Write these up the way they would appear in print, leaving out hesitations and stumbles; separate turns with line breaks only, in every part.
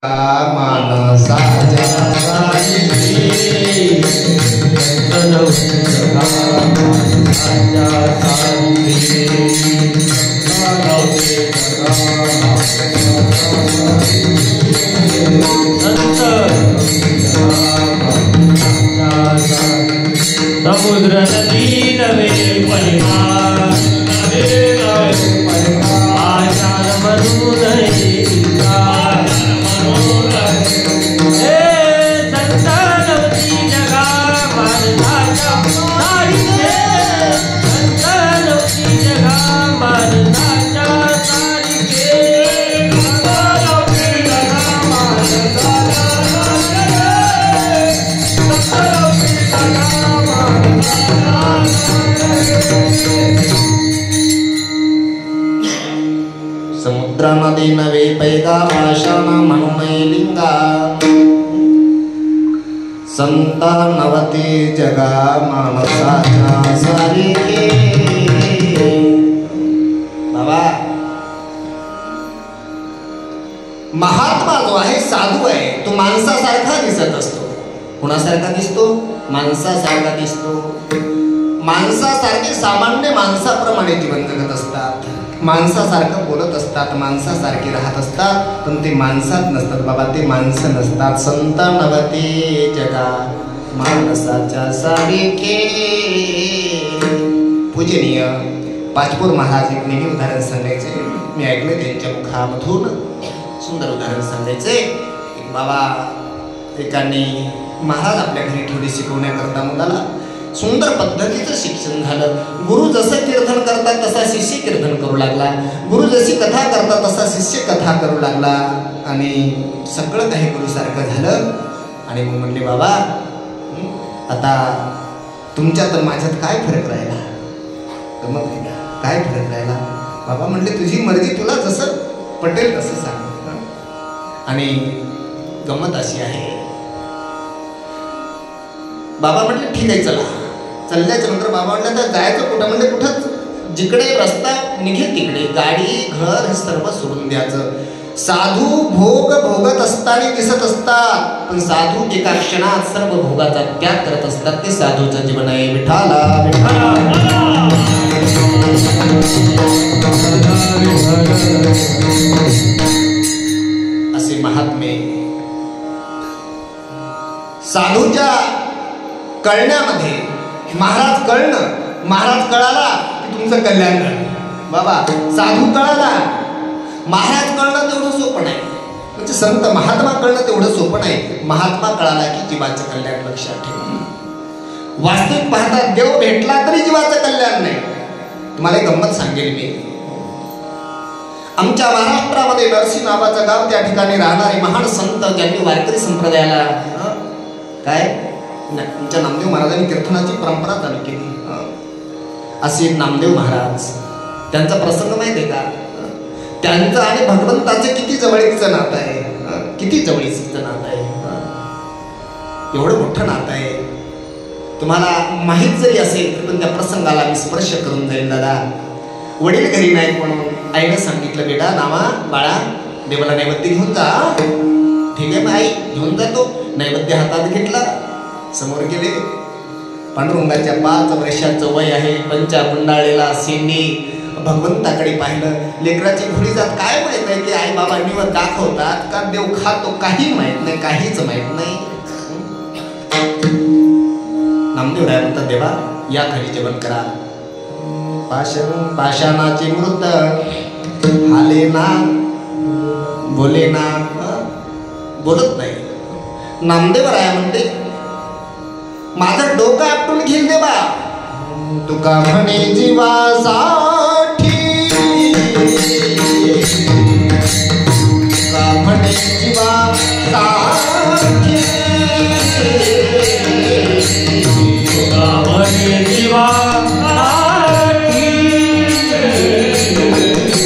मानसाच्या
समुद्र नदी नवे परिवार आचार मरून संतानवती जगा मानसाच्या सारिके संतानवती जगा मानसाच्या सारिके संतानवती जगा मानसाच्या
समुद्र नदी नवे पैगा पाषाण म्हणून लिंगा संतानवती जगा मानसाच्या सारिके। बाबा महात्मा जो आहे साधू आहे तो माणसासारखा दिसत असतो। कुणासारखा दिसतो? माणसासारखा दिसतो। माणसासारखे सामान्य माणसाप्रमाणे जीवन जगत असतात, माणसासारखं बोलत असतात, माणसासारखे राहत असतात, पण ते माणसात नसतात बाबा, ते माणसं नसतात। संतानवती जगा माणसाच्या सारिके। पूजनीय पाचपूर महाराज एक नेहमी उदाहरण सांगायचे, मी ऐकलं त्यांच्या मुखामधून सुंदर उदाहरण सांगायचे। एक बाबा एकाने महाराज आपल्या घरी ठेवले शिकवण्याकरता मुलाला, सुंदर पद्धतीचं शिक्षण झालं। गुरु जसं कीर्तन करतात तसा शिष्य कीर्तन करू लागला, गुरु जशी कथा करतात तसा शिष्य कथा करू लागला, आणि सगळं काही गुरुसारखं झालं। आणि मग म्हणले बाबा आता तुमच्यात तर माझ्यात काय फरक राहिला? गमत नाही का? काय फरक राहिला? बाबा म्हणले तुझी मर्जी, तुला जसं पटेल तसं सांग। आणि गमत अशी आहे, बाबा म्हटले ठीक आहे चला। चालल्याच्या नंतर बाबा म्हटलं तर जायचं कुठं? म्हणजे कुठं जिकडे रस्ता निघेल तिकडे गाडी घर हे सर्व सोडून द्यायचं। साधू भोग भोगत असताना दिसत असतात, पण साधू एका क्षणात सर्व भोगाचा त्याग करत असतात, ते साधूचं जीवन आहे। विठाला विठाला असे महात्मे साधूच्या कळण्यामध्ये महाराज कळणं, महाराज कळाला की तुमचं कल्याण झालं। बाबा साधू कळाला, महाराज कळणं तेवढं सोपं नाही, म्हणजे संत महात्मा कळणं तेवढं सोपं नाही। महात्मा कळाला की जीवाचं कल्याण लक्षात ठेवा। वास्तविक पाहता देव भेटला तरी जीवाचं कल्याण नाही। तुम्हाला एक गंमत सांगेल मी, आमच्या महाराष्ट्रामध्ये नरसी नावाचं गाव, त्या ठिकाणी राहणारे महान संत ज्यांनी वारकरी संप्रदायाला काय आमच्या नामदेव महाराजांनी कीर्तनाची परंपरा चालू केली, असे नामदेव महाराज, त्यांचा प्रसंग माहिती आहे का? त्यांचं आणि भगवंताचं किती जवळीचं नातं आहे, किती जवळीचं नातं आहे, एवढं मोठं नातं आहे। तुम्हाला माहीत जरी असेल पण त्या प्रसंगाला मी स्पर्श करून जाईल। दादा वडील घरी नाहीत म्हणून आईने सांगितलं, बेटा नामा बाळा देवाला नैवेद्य घेऊन जा। ठीक आहे मग आई घेऊन जातो। नैवेद्य हातात घेतला, समोर गेले, पांडुरंगाच्या 5 वर्षाचं वय आहे, पंचा गुंडाळलेला शेंडी, भगवंताकडे पाहिलं। लेकराची घोडी जात काय माहित आहे की आई बाबा निवड दाखवतात का देव खातो, काही माहित नाही, काहीच माहित नाही। नामदेव राय म्हणतात देवा या खाली जेवण करा। पाषाणाचे मृत हाले ना बोले ना, बोलत नाही। नामदेव राय म्हणते माझं डोकं आपटून घेईल देवा, तुका म्हणे जीवासाठी, तुका म्हणे जीवासाठी,
तुका म्हणे जीवासाठी,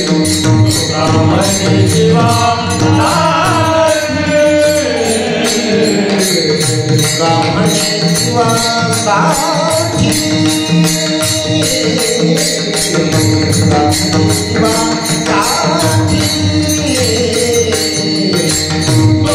तुका म्हणे जीवासाठी,
तुका म्हणे जीवासाठी, तुका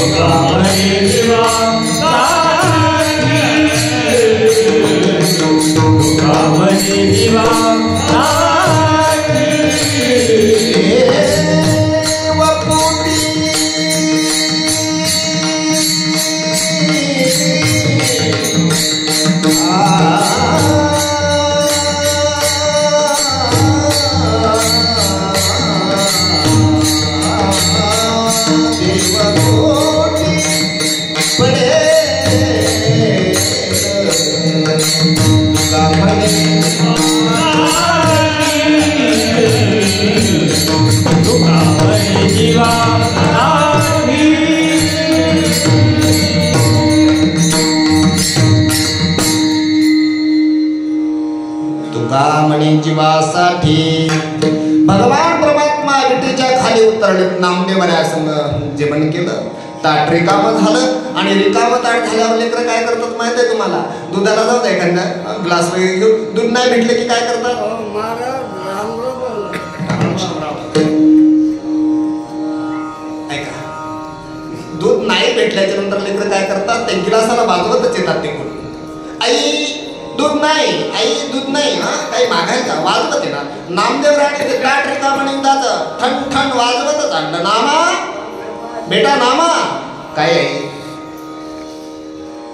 पोटी पडे तुका म्हणे
तुका म्हणे जीवा
तुका म्हणे जीवासाठी भगवान परमात्मा विटेच्या खाली उतरले नामदेवाने संग जेवण केलं ताट रिकामं झालं आणि रिकामं ताट झाल्यावर लेकरं काय करतात माहित आहे तुम्हाला दुधाला जाऊ द्या एखाद्या ग्लास वगैरे घेऊन दूध नाही भेटले की काय करतात ऐका दूध नाही भेटल्याच्या नंतर लेकरं काय करतात त्या गिलासाला वाजवतच येतात ते कोण आई दूध नाही आई दूध नाही हा काही मागायचा वाजवत येणार नामदेव राणे ते ताट रिकामं निघाचं ठण ठण वाजवतच आणलं नामा बेटा नामा काय आहे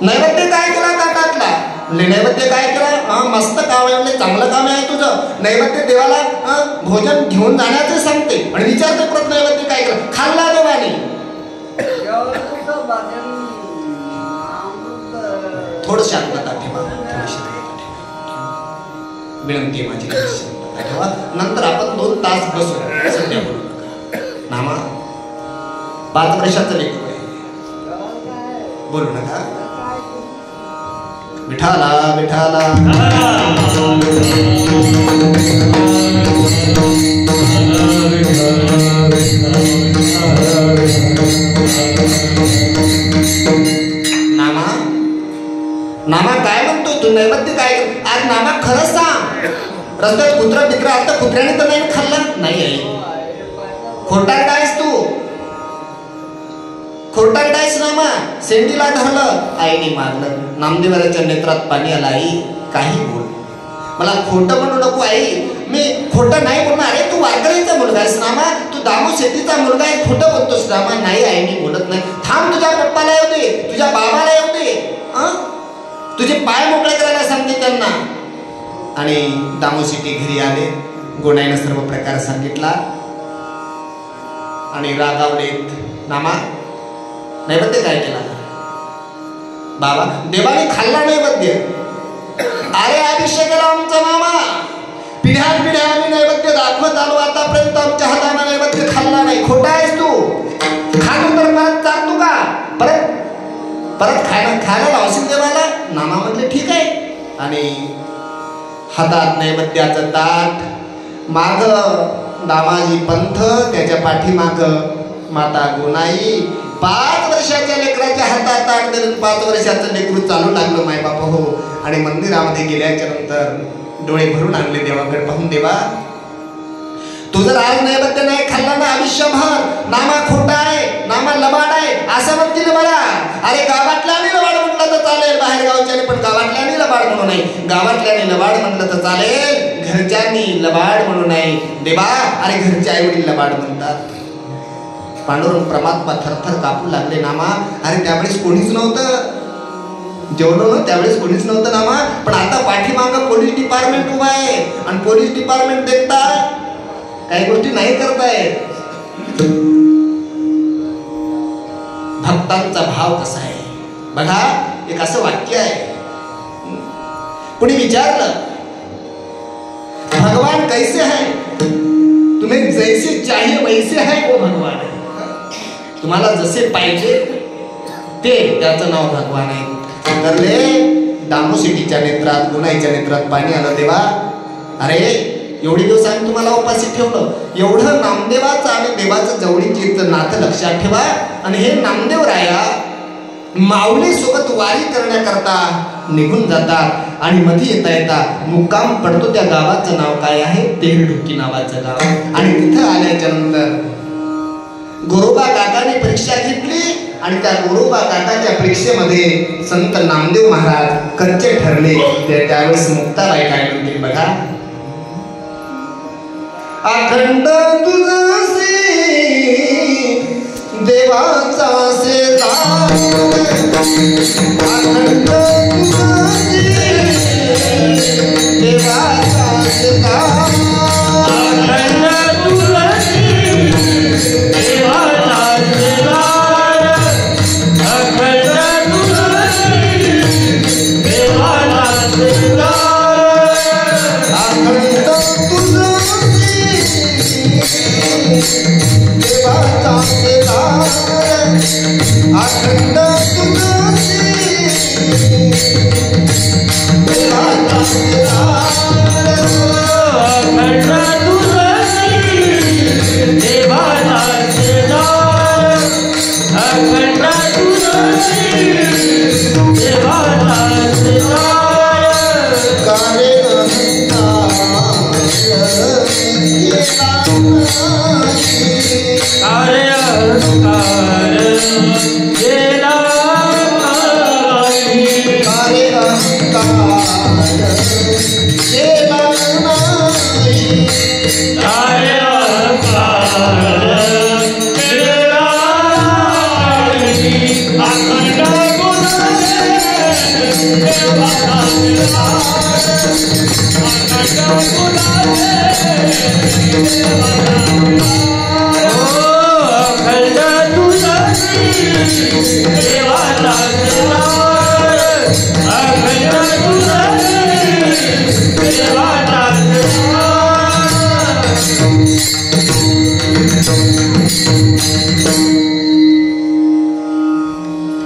नैवेद्य काय केला ताटातला नैवेद्य काय केला हा मस्त काम आहे म्हणजे चांगलं काम आहे तुझं नैवेद्य देवाला भोजन घेऊन जाण्याचे सांगते आणि विचारते परत नैवेद्य काय केलं खाल्ला देवाने थोडं शांतता ठेवा विनंती माझी शांतता ठेवा नंतर आपण 2 तास बसू सध्या बोलू नका नामा 5 वर्षाचं लेकरू आहे बोलू नका विठाला विठाला नामा नामा काय म्हणतो तू नैवेद्य काय आज नामा खरंच सांग रस्त्यात कुत्रा बित्रा आता कुत्र्याने तर नाही खाल्लं नाही आई खोटारडायस तू खोटारडायस नामा सेंडीला धरलं आईने मारलं नामदेवाच्या नेत्रात पाणी आलं आई काही बोल मला खोटं म्हणू नको आई मी खोटं नाही बोलणार अरे तू वारकरीचा मुलगा आहेस नामा तू दामू शेतीचा मुलगा आहे खोटं बोलतोस नामा नाही आई मी बोलत नाही थांब तुझ्या पप्पाला येऊ दे तुझ्या बाबाला येऊ दे तुझे पाय मोकळे करायला सांगते त्यांना आणि दामू शेट्टी घरी आले गोडाईनं सर्व प्रकार सांगितला आणि रागावलेत नामा नैवेद्य काय केला बाबा देवाने खाल्ला नैवेद्य अरे अभिषेक केला आमचा मामा पिढ्यान पिढ्या आम्ही नैवेद्य दाखवत आलो आतापर्यंत आमच्या हाताने नैवेद्य खाल्ला नाही खोटा आहेस तू खातो तर परत चालतो का परत खायला लावशील देवाला नामा म्हटले ठीक आहे आणि हातात नैवेद्याचं ताट माग दामाजी पंथ त्याच्या पाठीमाग माता गोनाई 5 वर्षाच्या लेकराच्या हातात ताट धरून 5 वर्षाचं लेकरू चालू लागलं माय बाप हो आणि मंदिरामध्ये गेल्याच्या नंतर डोळे भरून आणले देवाकडे पाहून देवा तू जर आज नैवेद्य नाही खाल्ला ना आयुष्यभर नामा खोटा आहे नामा लबाड आहे असं म्हणतील मला अरे गावातल्याने लबाड म्हटलं तर चालेल बाहेर गावच्याने पण गावातल्याने लबाड म्हणू नये गावातल्याने लबाड म्हटलं तर चालेल घरच्यांनी लबाड म्हणू नये देवा अरे घरचे आई वडील लबाड म्हणतात पांडुरंग परमात्मा थरथर कापू लागले नामा अरे त्यावेळेस कोणीच नव्हतं जेवलो ना त्यावेळेस कोणीच नव्हतं नामा पण आता पाठीमागं पोलीस डिपार्टमेंट उभा आहे आणि पोलीस डिपार्टमेंट देखताय काही गोष्टी नाही करतायत भक्तांचा भाव कसा आहे बघा एक असं वाक्य आहे कुणी विचारलं भगवान कैसे है तुम्हें जैसे चाहिए वैसे है वो भगवान है तुम्हाला जसे पाहिजे ते त्याचं नाव भगवान आहे करले दामू शेट्टीच्या नेत्रात गुणाईच्या नेत्रात पाणी आलं देवा अरे एवढी दिवस आम्ही तुम्हाला उपाशी ठेवलं एवढं नामदेवाचं आणि देवाचं जवळीचं नातं लक्षात ठेवा आणि हे नामदेव राया माऊली सोबत वारी करण्याकरता निघून जातात आणि मध्ये येता मुक्काम पडतो त्या गावाचं नाव काय आहे तेरढुकी नावाचं गाव आणि तिथं आल्याच्या नंतर गोरोबा काकाने परीक्षा घेतली आणि त्या गोरोबा काकाच्या परीक्षेमध्ये संत नामदेव महाराज कच्चे ठरले त्यावेळेस मुक्ताबाई काय म्हणतील बघा अखंड तुझसे देवाचा सेवा अखंड तुझसे देवाचा सेवा
अखंड तुझसे देवाचा सेवा
अखंड तुझसी देवाचा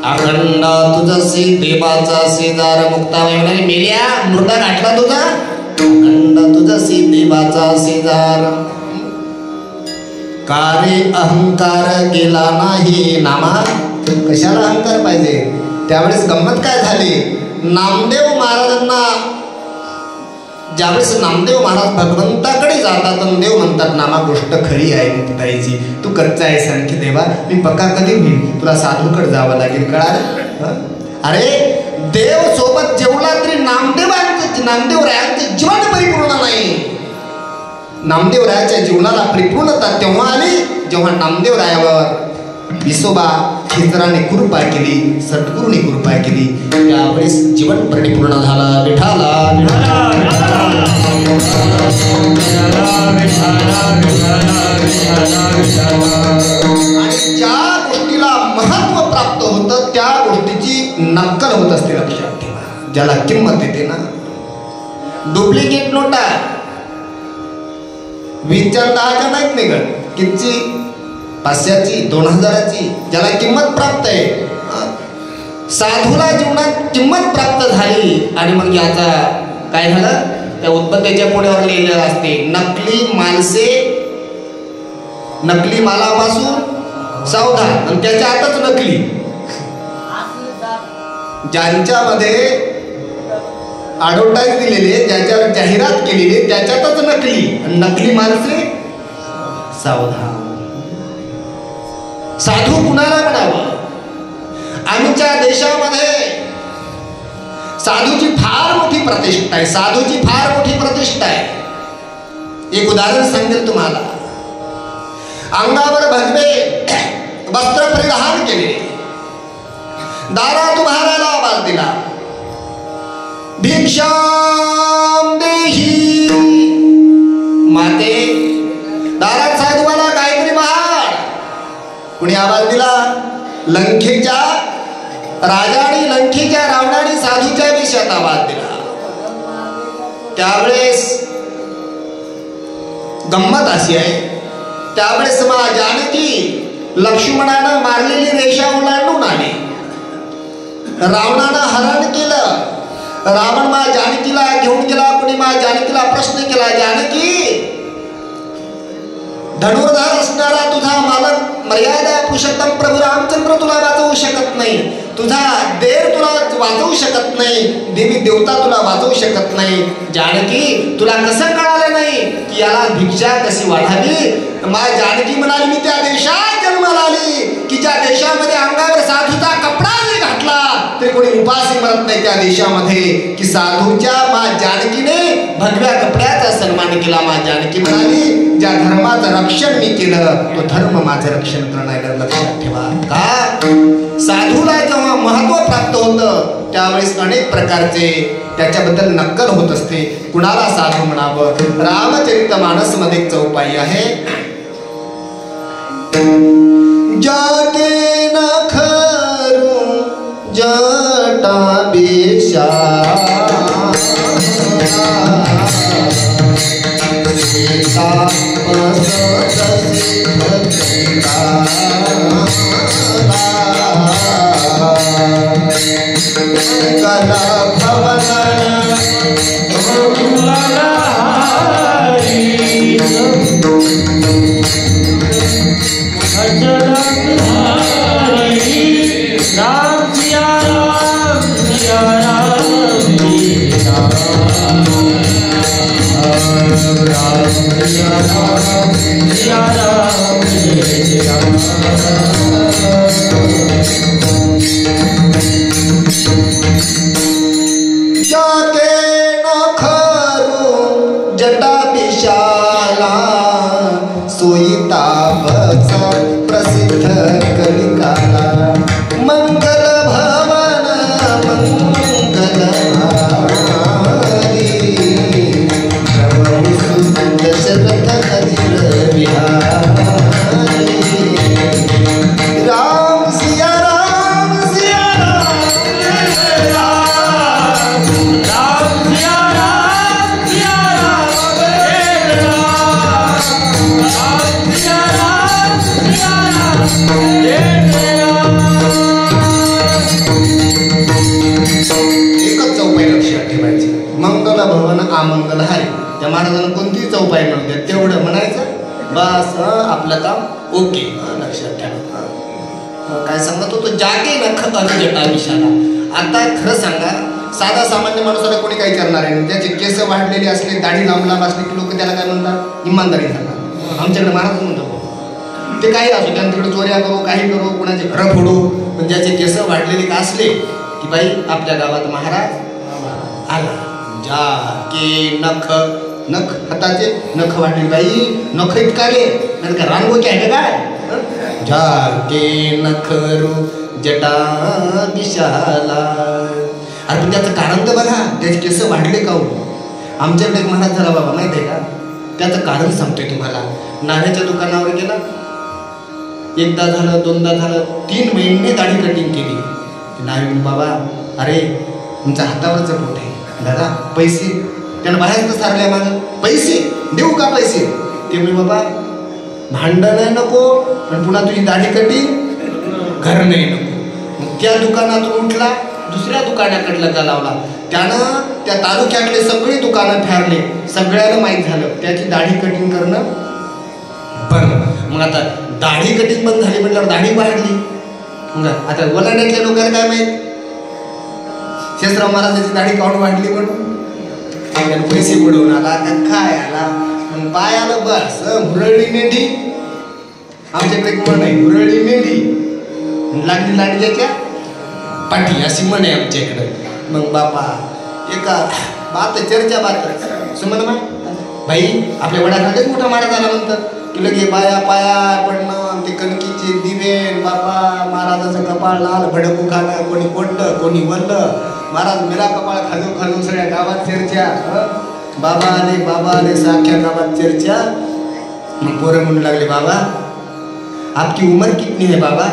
अखंड तुझसी देवाचा शेजार मुक्ताबाई म्हणाली मेल्या मृदा गाठला तुझा अखंड तुझसी देवाचा शेजार कारे अहंकार गेला नाही नामा कशाला अहंकार पाहिजे त्यावेळेस गंमत काय झाली नामदेव महाराजांना ज्यावेळेस नामदेव महाराज भगवंताकडे जातात आणि देव म्हणतात नामा गोष्ट खरी आहे मुक्ताईची तू कच्चा आहेस आणखी देवा मी पक्का कधी होईल तुला साधूकडे जावं लागेल कळालं अरे देव सोबत जेवला तरी नामदेवरायांचे जीवन परिपूर्ण नाही नामदेवरायाच्या जीवनाला परिपूर्णता तेव्हा आली जेव्हा नामदेवरायावर विसोबा खेचराने कृपा केली सद्गुरूने कृपा केली त्यावेळेस जीवन परिपूर्ण झाला विठाला आणि ज्या गोष्टीला महत्व प्राप्त होतं त्या गोष्टीची नक्कल होत असते लक्षात ठेवा ज्याला किंमत येते ना डुप्लिकेट नोटा 20च्या 10च्या नाहीत निघत किती 500ची 2000ची ज्याला किंमत प्राप्त आहे साधूला जीवनात किंमत प्राप्त झाली आणि मग याचा काय झालं त्या उत्पत्तीच्या पुढ्यावर लिहिलेलं असते नकली मालापासून सावधान आणि त्याच्या आतच नकली ज्यांच्यामध्ये ॲडव्हर्टाईज दिलेली ज्याच्यावर जाहिरात केलेली त्याच्यातच नकली माणसे सावधान साधू कुणाला म्हणावं आमच्या देशामध्ये साधूची फार मोठी प्रतिष्ठा आहे एक उदाहरण सांगेल तुम्हाला अंगावर भगवे वस्त्र परिधान केले दारात उभारायला आवाज दिला भिक्षाम देही माते दारात साधूला काहीतरी महाड कुणी आवाज दिला लंकेच्या रावणाने साधूच्या विषयात आवाज दिला त्यावेळेस गंमत अशी आहे त्यावेळेस जानकी लक्ष्मणानं मारलेली रेषा ओलांडून आली रावणानं हरण केलं रावण जानकीला घेऊन गेला कोणी जानकीला प्रश्न केला जानकी धनुर्धार असणारा तुझा मालक मर्यादा पुरुषोत्तम प्रभू रामचंद्र तुला वाचवू शकत नाही तुझा देव तुला वाचवू शकत नाही देवी देवता तुला वाचवू शकत नाही जानकी तुला कसं कळालं नाही की याला भिक्षा कशी वाढावी जानकी म्हणाली मी त्या देशात जन्माला आली की ज्या देशामध्ये अंगावर साधूचा कपडा जरी घातला तरी कोणी उपासी मरत नाही त्या देशामध्ये की साधूच्या जानकीने भगव्या कपड्याचा सन्मान केला जानकी म्हणाली ज्या धर्माचं रक्षण मी केलं तो धर्म माझं रक्षण करण्याला लक्षात ठेवा का साधूला जेव्हा महत्व प्राप्त होतं त्यावेळेस अनेक प्रकारचे त्याच्याबद्दल नक्कल होत असते कुणाला साधू म्हणावं रामचरितमानस मध्ये एक चौपाई आहे जाके नखरू जटा बेशा
सिया राम जय राम
जाके नखरू जटा विशाला सोयितापचा प्रसिद्ध कलिकाला मंगल भवन मंगल हारी प्रभु दशरथ अजिर बिहारी राम सिया राम सिया राम एकच चौपाई लक्षात ठेवायची. मंगल भवन आमंगल हारी. त्या महाराजांना कोणतीही चौपाई म्हणू द्या तेवढं म्हणायचं बस. आपलं काम ओके. लक्षात ठेवा. काय सांगत होतो जागे नख जटा विशाला. आता खरं सांगा साधा सामान्य माणसाला कोणी काही करणार आहे. त्याचे केस वाढलेले असले दाढी लांब लांब असले की लोक त्याला काय म्हणतात इमानदारी करतात. आमच्याकडे महाराज म्हणतो ते काही असो त्यांना तिकडे चोऱ्या करू काही करू कोणाचे घरं फोडू पण ज्याचे केस वाढलेले का असले की बाई आपल्या गावात महाराज आला. जाके नख नख हाताचे नख वाढले बाई नख इतकाले नाही का रानगोके आहे काय. जाके नखरू जटा विशाला. अरे पण त्याचं कारण तर बघा त्याचे केस वाढले का हो. आमच्याकडे एक महाराज झाला बाबा माहिती आहे का. त्याचं कारण सांगतोय तुम्हाला. नाव्याच्या दुकानावर गेला. एकदा झालं दोनदा झालं 3 महिने दाढी कटिंग केली. नावी बाबा अरे तुमच्या हातावरचं पोट आहे दादा पैसे. त्यानं बाहेरच सारल्या माझं पैसे देऊ का पैसे. ते मी बाबा भांडण नको पण पुन्हा तुझी दाढी कटिंग घर नाही नको. मग त्या दुकानातून उठला दुसऱ्या दुकानाकडला का लावला. त्यानं त्या तालुक्यातले सगळी दुकानं फेरले. सगळ्यांना माहीत झालं त्याची दाढी कटिंग करणं बंद. मग आता दाढी कटिंग बंद झाली म्हटल्यावर दाढी वाढली. मग आता ओलांड्यातल्या लोकांना काय माहीत शेषराव महाराजांची दाढी काढून वाढली म्हणून पैसे बुडवून आला का काय आला पायाला बस हुरळली मेंढी. आमच्याकडे एक म्हण आहे हुरळली मेंढी लागली लाडक्याच्या पाठी अशी म्हण आहे आमच्याकडे. मग बापा एका बात चर्चा बात सुमन भाई आपल्या वडाखालीच मोठा महाराज आला म्हणतात की लगे बाया पाया पडणं ते कणकीचे दिवे बापा महाराजाचं कपाळ लाल भडकू खाणं कोणी कोणतं कोणी वल्लं महाराज मेरा कपाळ खाजू खाजू सगळ्या गावात चर्चा. बाबा आले साख्या गावात चर्चा. मग पोरं म्हणू लागले बाबा आपकी उमर कितनी है बाबा.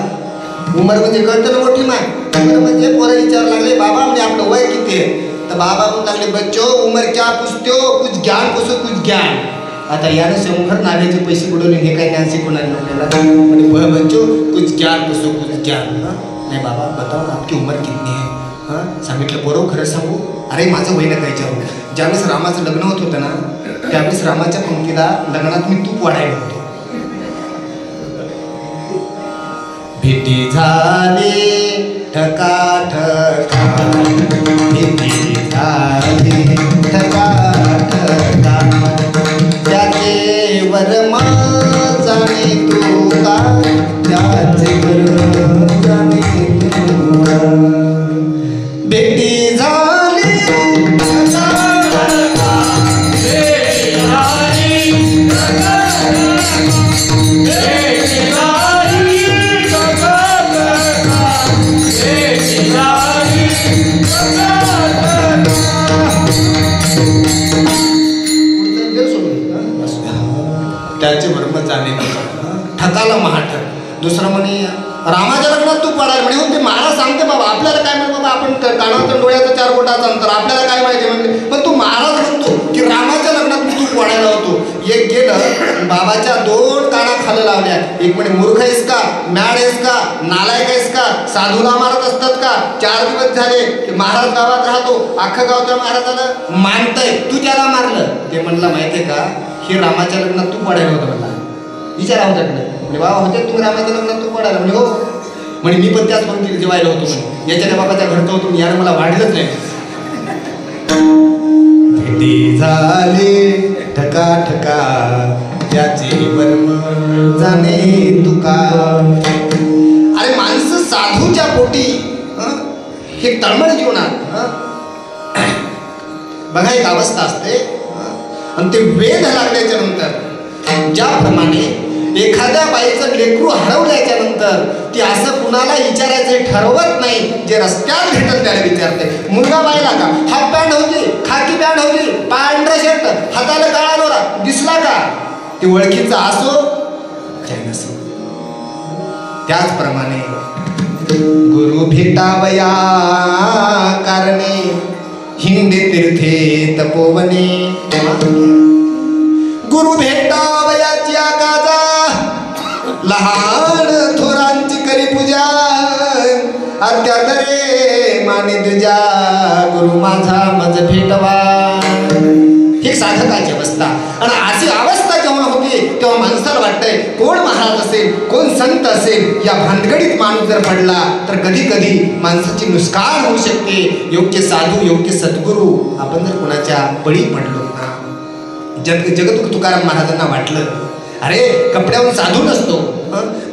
उमर म्हणजे कळतं ना मोठी माय. उमर म्हणजे पोरं विचारू लागले बाबा म्हणजे आपलं वय किती आहे. तर बाबा म्हणू लागले बच्चो उमर क्या पूछते हो कुछ ज्ञान पूछो कुछ ज्ञान. आता यानं शंभर नाव्याचे पैसे बुडवले हे काही ज्ञान शिकवणार म्हणजे बच्चो कुछ ज्ञान पूछो कुछ ज्ञान. नाही बाबा बताओ आपकी उमर कितनी है. सांगितलं बरोबर खरं सांगू. अरे माझं वय नका विचारू. ज्यावेळेस रामाचं लग्न होत होतं ना त्यावेळेस रामाच्या पंक्तीला लग्नात मी तूप वाढायला होतो. भेटी झाली ठका ठका भेटी झाली ठका ठका त्याचे वरमा जाणे तू का त्याचे वरमा जाणे तू का. भेटी झाली त्याचे वर्म जाणे ठकाला महाठक. दुसरं म्हणे रामाच्या लग्नात तू पडायला म्हणे ते महाराज सांगते बाबा आपल्याला काय माहिती बाबा आपण कानाचं डोळ्याचं 4 बोटाचं अंतर आपल्याला काय माहिती म्हणजे. पण तू महाराज म्हणतो की रामाच्या लग्नात मी तू पडायला होतो. एक गेलं बाबाच्या 2 काना खाली लावल्या. एक म्हणे मूर्ख आहेस का मॅड आहेस का नालायक आहेस का साधूला मारत असतात का. 4 दिवस झाले की महाराज गावात राहतो अख्खं गाव त्या महाराजाला मानतंय तू त्याला मारलं. ते म्हणलं माहितीये का हे रामाच्या लग्नात तू पडायला होतं म्हणला. विचारा होत्याकडे म्हणजे बाबा होते तुम्ही रामाच्या लग्नात तू पडायला म्हणजे हो म्हणे मी पण त्याच पंक्तीत जेवायला होतो म्हणे. याच्या बाबाच्या घरचं होतो यानं मला वाढलंच नाही. किती झाले ठका ठका त्याचे वर्म जाणे तुका. अरे माणसं साधूच्या पोटी हे तळमळ जीवनात बघा एक अवस्था असते आणि ते वेद लागल्याच्या नंतर ज्याप्रमाणे एखाद्या बाईचं लेकरू हरवल्याच्या नंतर ती असं कुणाला विचारायचं ठरवत नाही, जे रस्त्यात भेटल त्याला विचारते. मुलगा बायला का, हाफ पॅन्ट होती, खाकी पॅन्ट होती, पांढरा शर्ट, हाताला काळा दोरा दिसला का, ती ओळखीचा असो काय नसो. त्याचप्रमाणे गुरु भेटावया कारणे हिंदे तीर्थे तपोवने. गुरु भेटावयाची आकाजा लहान थोरांची करी पूजा. अत्यादरे माने तुझ्या गुरु माझा मज भेटवा. ही साधकाची अवस्था. आणि अशी अवस्था जेव्हा होती तेव्हा माणसाला वाटतंय कोण महाराज असेल, कोण संत असेल, या भानगडीत माणूस जर पडला तर कधी कधी माणसाची नुकसान होऊ शकते. योग्य साधू, योग्य सद्गुरू आपण जर कोणाच्या बळी पडलो ना. जगद्गुरु तुकाराम महाराजांना वाटलं अरे कपड्यावरून साधू नसतो,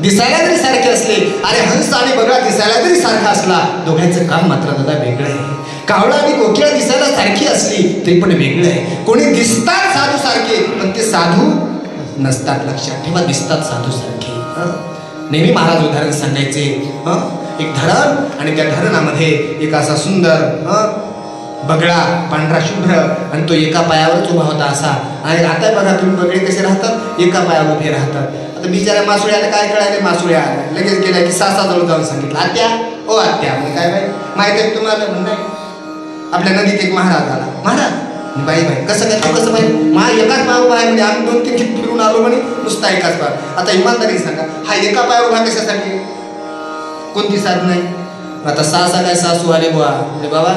दिसायला जरी सारखे असले, अरे हंस आणि बगळा दिसायला जरी सारखा असला, दोघांचं काम मात्र दादा वेगळं आहे. कावळा आणि कोकिळा दिसायला सारखी असली तरी पण वेगळं आहे. कोणी दिसतात साधू सारखे पण ते साधू नसतात. लक्षात ठेवा, दिसतात साधू सारखे. नेहमी महाराज उदाहरण सांगायचे, एक धरण आणि त्या धरणामध्ये एक असा सुंदर बगळा पांढरा शुभ्र आणि तो एका पायावरच उभा होता असा. आणि आता बघा तुम्ही बगळे कसे राहतात, एका पायावर उभे राहतात. आता बिचाऱ्या मासुळ्याला काय कळाले, मासुळ्या आल्या लगेच गेल्या की सासाजवळ जाऊन सांगितलं आत्या ओ आत्या. म्हणजे काय बाई माहिती आहे तुम्हाला, म्हणजे आपल्या नदीत एक महाराज आला. महाराज बाई बाई कसं काय, तू कसं बाई मा एकाच पाय उभा आहे म्हणजे आम्ही 2-3 खेप फिरून आलो म्हणे नुसता एकाच पाय. आता इमानदारी सांगा, हा एका पायावर उभा कशासाठी, कोणती साध नाही. आता सासा काय सासू आले बुवा, म्हणजे बाबा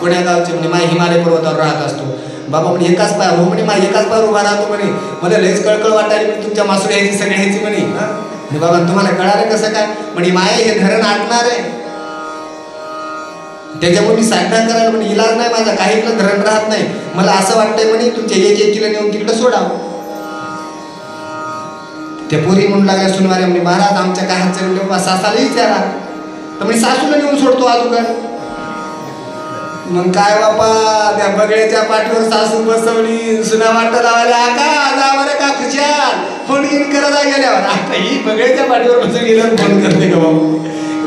पुण्या गावचे म्हणजे मा हिमालय पर्वतावर राहत असतो. बाबा म्हणजे एकाच पाय हो म्हणे, मा एकाच पायावर उभा राहतो म्हणे. मला लयच कळकळ वाटायला म्हणे तुमच्या मासुळ्या ह्याची सगळ्या ह्याची म्हणे. बाबा तुम्हाला कळालं कसं काय म्हणे, माये हे धरण आटणार आहे त्याच्यामुळे मी साधना करायला म्हणे इलाज नाही माझा, काही धरण राहत नाही. मला असं वाटतंय म्हणे तुमच्या एकीला नेऊन तिकडे सोडावं. त्या पोरी म्हणून लागल्या सुनवाऱ्या म्हणे महाराज आमच्या काय हात चालले बाबा, सासाला विचारा. तर म्हणजे सासूला नेऊन सोडतो अजून. मग काय बापा त्या बगड्याच्या पाठीवर सासू बसवली, सुना वाट लावायला आका जा बरं का खुशाल फोन इन करत गेल्यावर. आता ही बगड्याच्या पाठीवर बसून गेल्यावर फोन करते का बाबा.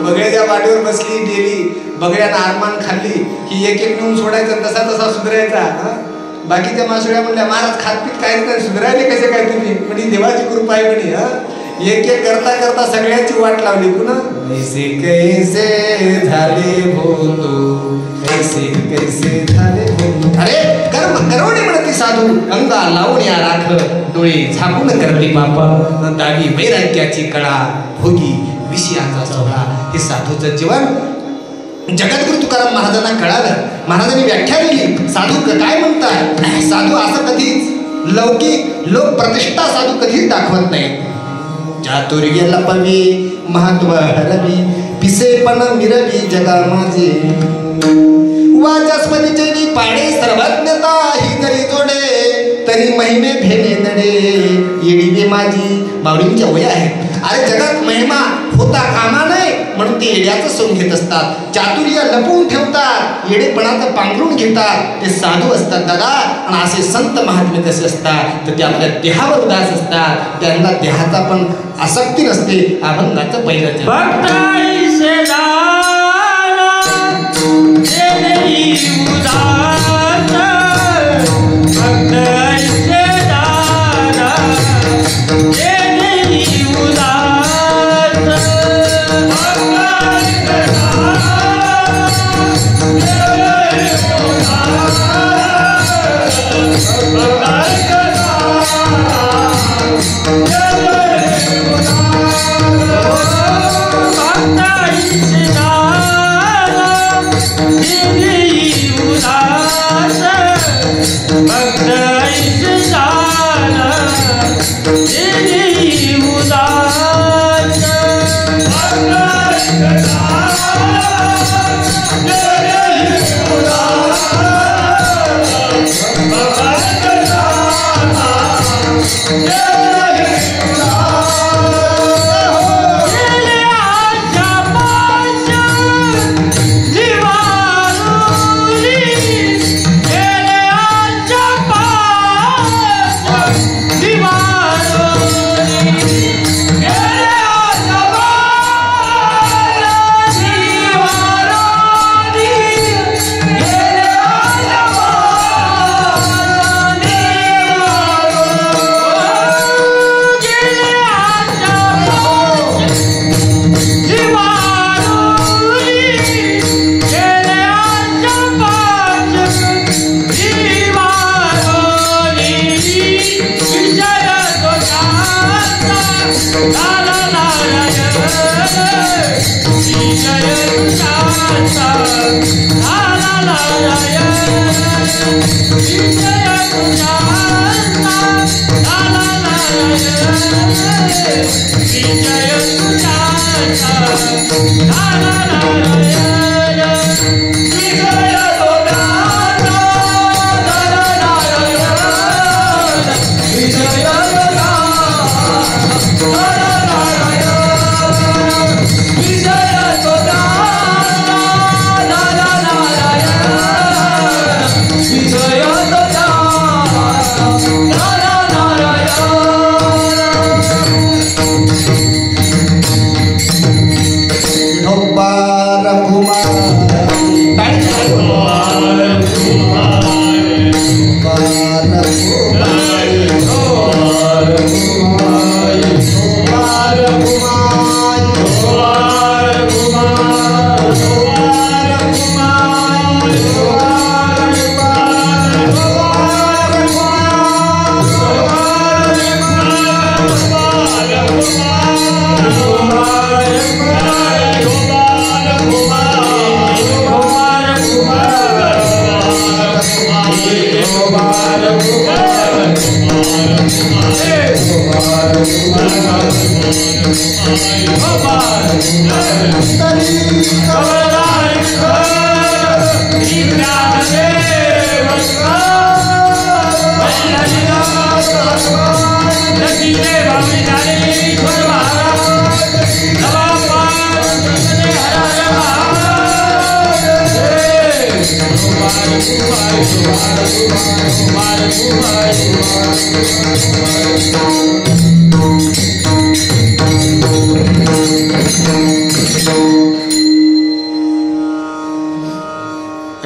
बगड्याच्या पाठीवर बसली गेली, बगड्यानं आरमान खाल्ली, ही एक एक नेऊन सोडायचं तसा तसा सुधारायचा. बाकीच्या मासुळ्या म्हणल्या महाराज खातपीत काय नाही सुधारायले कसे काय तुम्ही म्हणजे देवाची कृपा आहे म्हणे. एक एक करता करता सगळ्याची वाट लावली. पुन्हा कैसे कैसे झाले भोतू, कैसे कैसे झाले भोतू. अरे कर्म करवणे म्हणती साधू, अंगा लावून या राख, डोळे झाकून करते पाप, दावी वैराग्याची कळा, भोगी विषयाचा सोहळा. हे साधूचं जीवन जगद्गुरु तुकाराम महाराजांना कळालं. महाराजांनी व्याख्या दिली साधू काय म्हणतात. साधू असं कधीच लौकिक लोक प्रतिष्ठा साधू कधीच दाखवत नाही. चातुर्य लपवी महत्व हरवी, पिसेपण मिरवी जगा माझे, वाचस्पती चैनी पाडे सर्वज्ञता ही जरी जोडे, तरी महिमे भेने दडे. येडीवे माझी माऊलींच्या वया आहेत. अरे जगात महिमा होता कामा नाही म्हणून ते येड्याचं सोंग घेत असतात. चातुर्य लपवून ठेवतात, येडेपणाचं पांघरून घेतात. ते साधू असतात दादा. आणि असे संत महात्मे कसे असतात तर ते आपल्या देहावर उदास असतात. त्यांना देहाचा पण आसक्ती नसते. अभंगाचं पहिलं
Bye.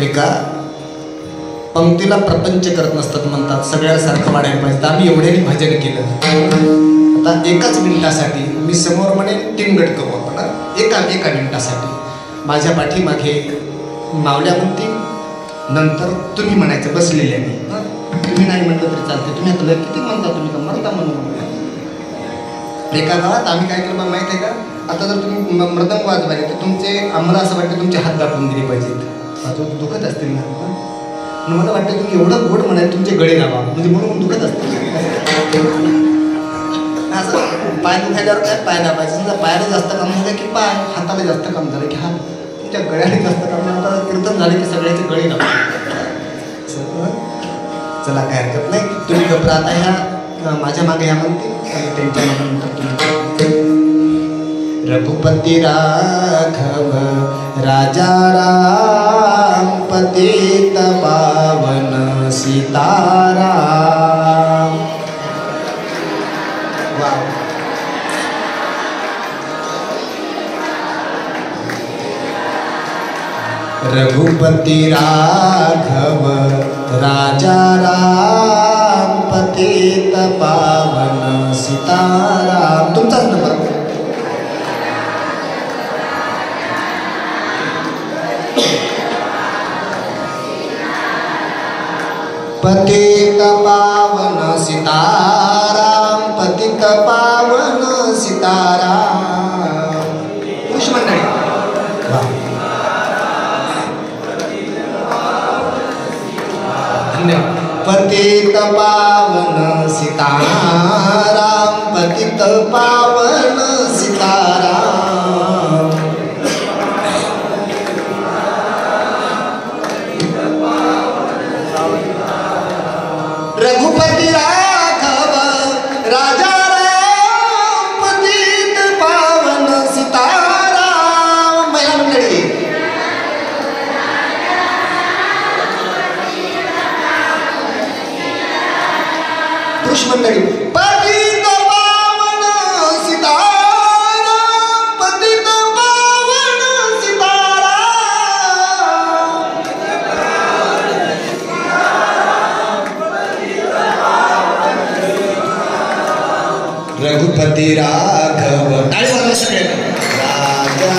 एका पंक्तीला प्रपंच करत नसतात म्हणतात, सगळ्यासारखं वाढायला पाहिजे. आम्ही एवढ्याने भजन केलं. आता एकाच मिनिटासाठी मी समोर म्हणे 3 गट करू आपण, एका मिनिटासाठी माझ्या पाठीमागे मावल्या म्हणतील, नंतर तुम्ही म्हणायचं बसलेल्याने. तुम्ही नाही म्हटलं तरी चालते. तुम्ही आता किती म्हणता, तुम्ही तर म्हणता म्हणून. एका गावात आम्ही काय केलं माहिती आहे का, आता जर तुम्ही मृदंग वाजवायचे तर तुमचे आम्हाला असं वाटतं तुमचे हात दाखवून दिले पाहिजेत. दुखत असतील ना. मला वाटतं तुम्ही एवढं गोड म्हणाल तुमचे गळे लावा, म्हणजे म्हणून दुखत असतील. असं पाय दुखायल्यावर काय पाय दाबायचं. समजा पायाला जास्त काम झालं की पाय, हाताला जास्त काम झालं की हात, तुमच्या गळ्याने जास्त काम झालं. आता कीर्तन झाले की सगळ्याचे गळे लावा. चला काय हरकत नाही. तुम्ही घबरा. आता ह्या माझ्या मागे ह्या म्हणतील आणि त्यांच्या नंतर तुम्ही. रघुपती राघव राजा राम पतित पावन सीताराम. रघुपती राघव राजा राम पतित पावन सीताराम. तुमचाच नंबर. पतित पावन सीताराम, पतित पावन सीताराम. पुरुष मंडळी पतित पावन सीताराम, पतित पावन सीताराम. रघुपती राघव रघुपती राघव. टाळी वाजवा सगळे. राजा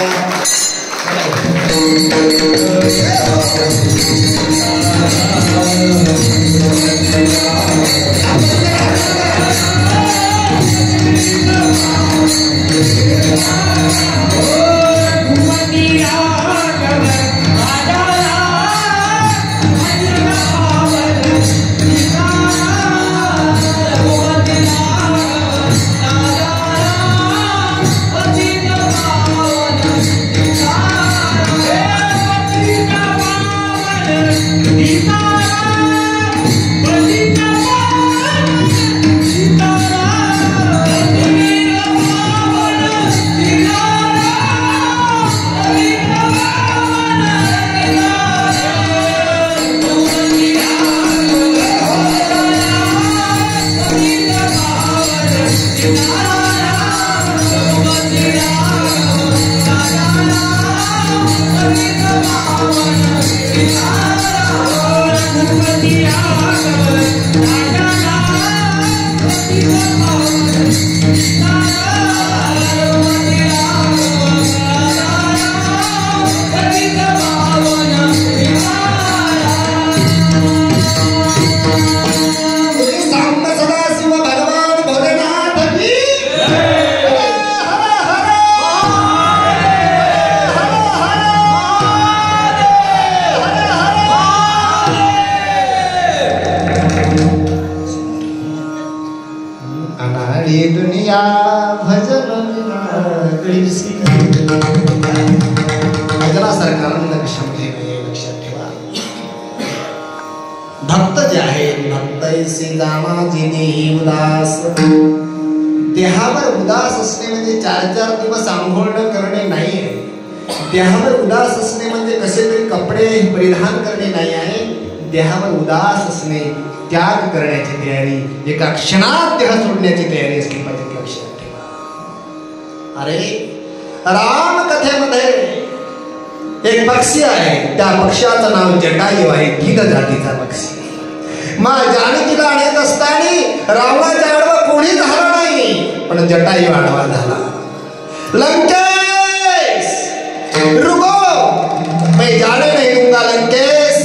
दुनिया भजन भजनासारखा आनंद कशामध्ये नाही लक्षात ठेवा. भक्त जे आहेत भक्तैसे जामाजी देही उदास. देहावर उदास असणे म्हणजे 4-4 दिवस आंघोळ न करणे नाहीये. देहावर उदास असणे म्हणजे कसे तरी कपडे परिधान करणे नाही आहे. देहावर उदास असणे त्याग करण्याची तयारी, एका क्षणात देह सोडण्याची तयारी असली पाहिजे. लक्षात ठेवा. अरे राम कथेमध्ये एक पक्षी आहे. त्या पक्षाचं नाव जटायू आहे. गिध जातीचा पक्षी. जानकीला आणत असताना रावणाच्या आडवा कोणी झाला नाही, पण जटायू आडवा झाला. लंकेश रुको, मैं जाने नहीं दूंगा लंकेश.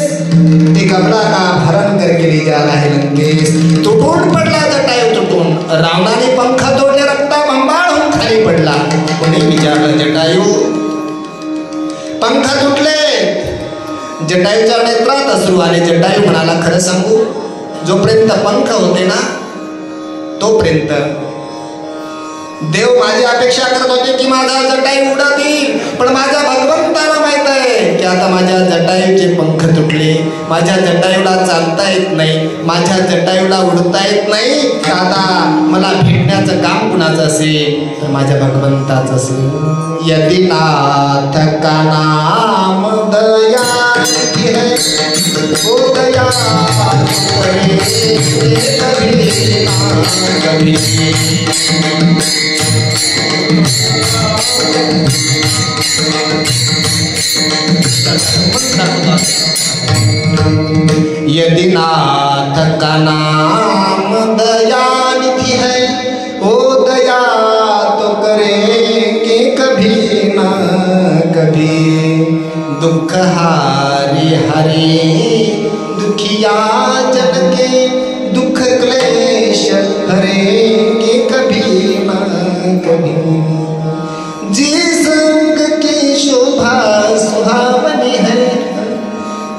कपड़ा का भरण करके ले जा रहा है लंकेश. तुटून पडला जटायू. तुटून रावणाने पंख तोडले, रक्ताभंबाळ होऊन खाली पडला. कोणी विचारलं जटायू पंख तुटले. जटायूच्या नेत्रात अश्रू आले. जटायू म्हणाला खरं सांगू, जोपर्यंत पंख होते ना तोपर्यंत देव माझी अपेक्षा करत होते की माझा जटायू उडतील, पण माझ्या भगवंताला माहित आहे की आता माझ्या जटायूचे पंख तुटले. माझ्या जटायूला चालता येत नाही, माझ्या जटायूला उडता येत नाही. आता मला भेटण्याचं काम कुणाचं असेल तर माझ्या भगवंताचं असेल. यदि नाथ का नाम दया है ओ दया कभी यदि नाथ का नाम दयानिधि है ओ दया तो करेंगे कभी न कभी. दुख हारी हरे दुखिया जन के दुख क्लेश हरेंगे कभी न कभी. जिस रंग की शोभा सुहावनी है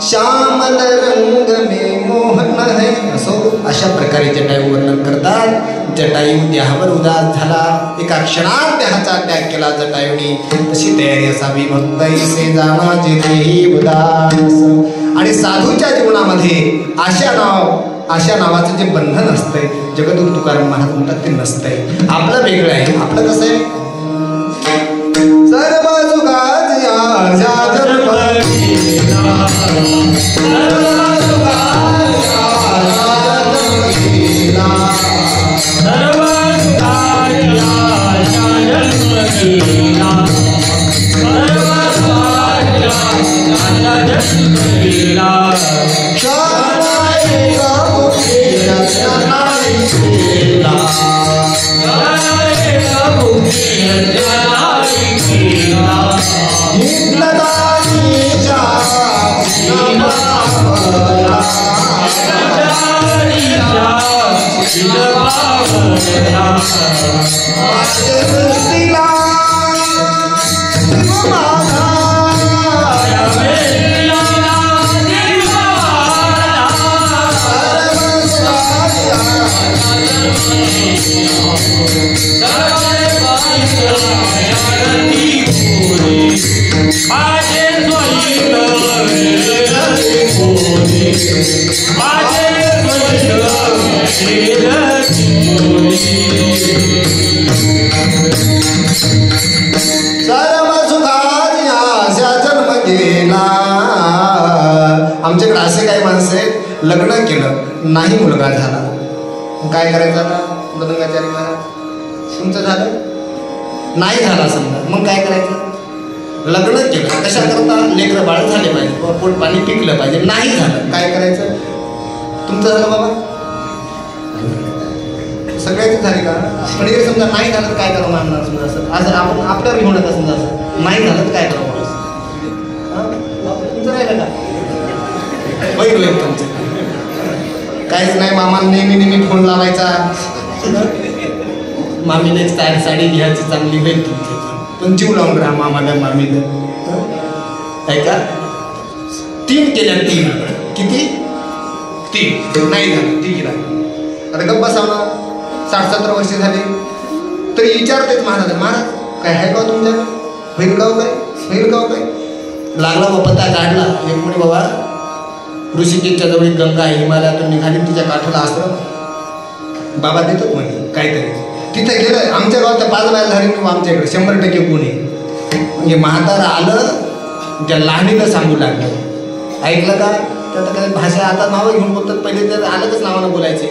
श्यामल रंग में मोहन है. असो अशा प्रकारे जटायू वर्णन करतात. जटायू देहावर उदास झाला. एका क्षणात देहाचा त्याग केला जटायूने. तशी तयारी असावी. भक्तैसे जामाजी देही उदास. आणि साधूच्या जीवनामध्ये आशा नावाचं जे बंधन असतंय जगद्गुरु तुकाराम महाराज म्हणतात ते नसतंय. आपलं वेगळं आहे. आपलं कसं आहे, सर्व जुगाजिया जाजर पडीना, सर्व जुगाजिया जाजर पडीना, सर्व जुगाजिया जाजर पडीना, सर्व जुगाजिया जाजर पडीना. शरणाई प्रभु की रचनाई केला, शरणाई माझ्या सृष्टीला आमच्याकडे असे काही माणसं आहेत लग्न केलं नाही मुलगा झाला काय करायचं आता लग्नाचारी महाराज तुमचं झालं नाही झाला समजा मग काय करायचं लग्न केलं कशा करता लेकरं बाळ झाले पाहिजे पोट पाणी पिकलं पाहिजे नाही झालं काय करायचं तुमचं झालं बाबा सगळ्याच झाले का पण जर समजा नाही झालं काय करावं मानणार समजा असं आज आपण आपल्यावर घेऊ नका समजा असं नाही झालं तर काय करावं तुमचं राहिलं का होईल तुमचं काहीच नाही मामा नेहमी फोन लावायचा मामीने साडी घ्यायची चांगली होईल तुमची पण जीव लावून राहा मामाला मामीला ऐका 3 केल्या 3 किती 3 नाही झालं 3 आता गप्प बसावं 60-70 वर्ष झाली तरी विचारतेच महाराज काय आहे का तुमच्या होईल का काय लागला बा पत्ता काढला एक म्हणे बाबा ऋषिकेशच्या जवळ गंगा आहे हिमालयातून निघाली तिच्या काठाला आश्रम बाबा देतात म्हणजे काहीतरी तिथे गेलं आमच्या गावात 5 बायला झाली आमच्या इकडे 100% गुण आहे म्हणजे म्हातारा आलं त्या लहानीला सांगू लागलं ऐकलं का त्यात काही भाषा आता नावं घेऊन बोलतात पहिले तर अलगच नावानं बोलायचे